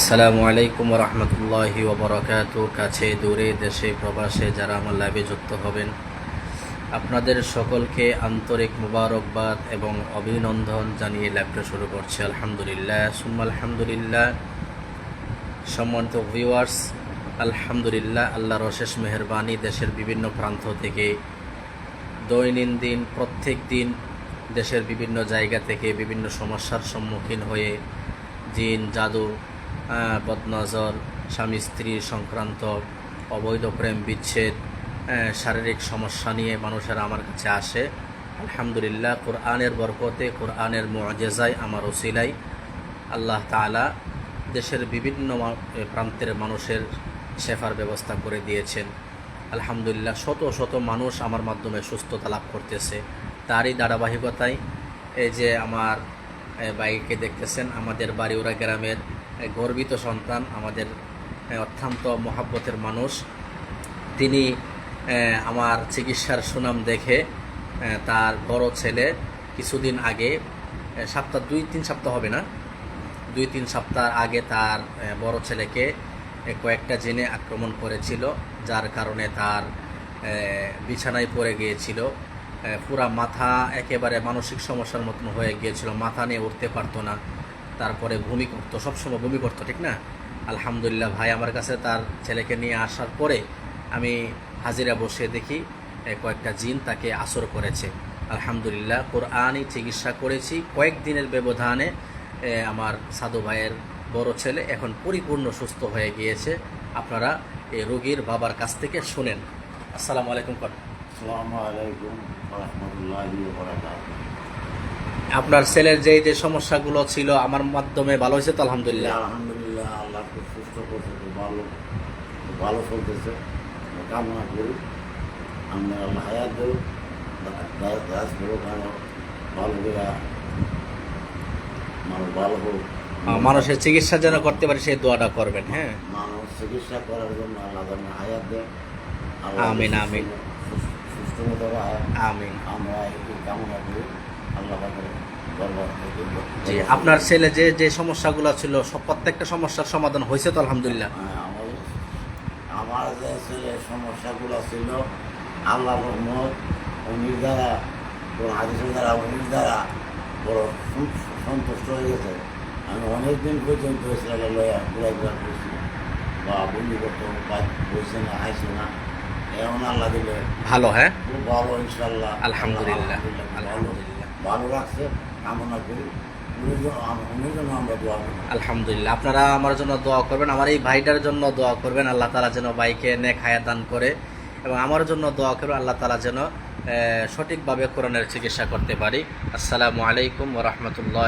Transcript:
আসসালামু আলাইকুম রহমতুল্লাহি ওবরাকাতু। কাছে দূরে দেশে প্রবাসে যারা আমার লাইভে যুক্ত হবেন, আপনাদের সকলকে আন্তরিক মুবারকবাদ এবং অভিনন্দন জানিয়ে লাইভটা শুরু করছে। আলহামদুলিল্লাহ সুম্মা আলহামদুলিল্লাহ। সম্মানিত ভিউয়ার্স, আলহামদুলিল্লাহ, আল্লাহর অশেষ মেহেরবানি, দেশের বিভিন্ন প্রান্ত থেকে দৈনন্দিন প্রত্যেক দিন দেশের বিভিন্ন জায়গা থেকে বিভিন্ন সমস্যার সম্মুখীন হয়ে জিন, জাদু, বদনজর, স্বামী স্ত্রী সংক্রান্ত অবৈধ প্রেম বিচ্ছেদ, শারীরিক সমস্যা নিয়ে মানুষেরা আমার কাছে আসে। আলহামদুলিল্লাহ, কোরআনের বরকতে, কোরআনের মুআজিজায়, আমার ওসিলাই আল্লাহ তাআলা দেশের বিভিন্ন প্রান্তের মানুষের শেফার ব্যবস্থা করে দিয়েছেন। আলহামদুলিল্লাহ, শত শত মানুষ আমার মাধ্যমে সুস্থতা লাভ করতেছে। তারই ধারাবাহিকতায় এই যে আমার বাইকে দেখতেছেন, আমাদের বাড়িউড়া গ্রামের গর্বিত সন্তান, আমাদের অত্যন্ত মহাব্বতের মানুষ, তিনি আমার চিকিৎসার সুনাম দেখে তার বড় ছেলে কিছুদিন আগে, দুই তিন সপ্তাহ আগে তার বড় ছেলেকে কয়েকটা জিনে আক্রমণ করেছিল, যার কারণে তার বিছানায় পড়ে গিয়েছিল। পুরা মাথা একেবারে মানসিক সমস্যার মতন হয়ে গিয়েছিল, মাথা নিয়ে উঠতে পারতো না, তারপরে বমি করতো, সবসময় বমি করতো, ঠিক না? আলহামদুলিল্লাহ, ভাই আমার কাছে তার ছেলেকে নিয়ে আসার পরে আমি হাজিরা বসে দেখি কয়েকটা জিন তাকে আসর করেছে। আলহামদুলিল্লাহ, কোরআনই চিকিৎসা করেছি। কয়েকদিনের ব্যবধানে আমার সাধু ভাইয়ের বড় ছেলে এখন পরিপূর্ণ সুস্থ হয়ে গিয়েছে। আপনারা এই রোগীর বাবার কাছ থেকে শুনেন। আসসালামু আলাইকুম। আসসালামু আলাইকুম রাহমাতুল্লাহি ওয়া বারাকাতুহু। আপনার ছেলের যে সমস্যাগুলো ছিল আমার মাধ্যমে ভালো হয়েছে তো? আলহামদুলিল্লাহ, আলহামদুলিল্লাহ, আল্লাহ খুব সুস্থ করছে, খুব ভালো চলতেছে। কামনা করি আমরা আল্লাহ হায়াত দেব, গাছ করো, ভালো করে মানুষ ভালো হোক, মানুষের চিকিৎসা যেন করতে পারে সেই দোয়াটা করবেন। হ্যাঁ, মানুষ চিকিৎসা করার জন্য আল্লাহ যেন হায়াত দেয়। আমিন আমিন সুস্থ মতো আমিন। আমরা এই কামনা করি আল্লাহ জি, আপনার ছেলে যে সমস্যাগুলো ছিল সব প্রত্যেকটা সমস্যার সমাধান হয়েছে তো? আলহামদুলিল্লাহ। আমার যে ছেলের সমস্যাগুলো ছিল আল্লাহ রহমত, উনির দ্বারা, হাদিসের দ্বারা, উনির দ্বারা বড় সন্তুষ্ট হয়ে গেছে। আমি অনেকদিন পর্যন্ত ঘুরাঘুরা করছি বা বন্ধু করতে বসে না, আইসে না, এমন আল্লাহ দিলে ভালো। হ্যাঁ, খুব ভালো, ইনশাল্লাহ। আলহামদুলিল্লাহ, আলহামদুলিল্লাহ, ভালো রাখছে, কামনা করি উনির জন্য আমরা দোয়া করি। আলহামদুলিল্লাহ। আপনারা আমার জন্য দোয়া করবেন, আমার এই ভাইটার জন্য দোয়া করবেন, আল্লাহ তাআলা যেন ভাইকে নেক হায়াত দান করে, এবং আমার জন্য দোয়া করবেন আল্লাহ তাআলা যেন সঠিকভাবে কোরআনের চিকিৎসা করতে পারি। আসসালামু আলাইকুম ওয়া রাহমাতুল্লাহ।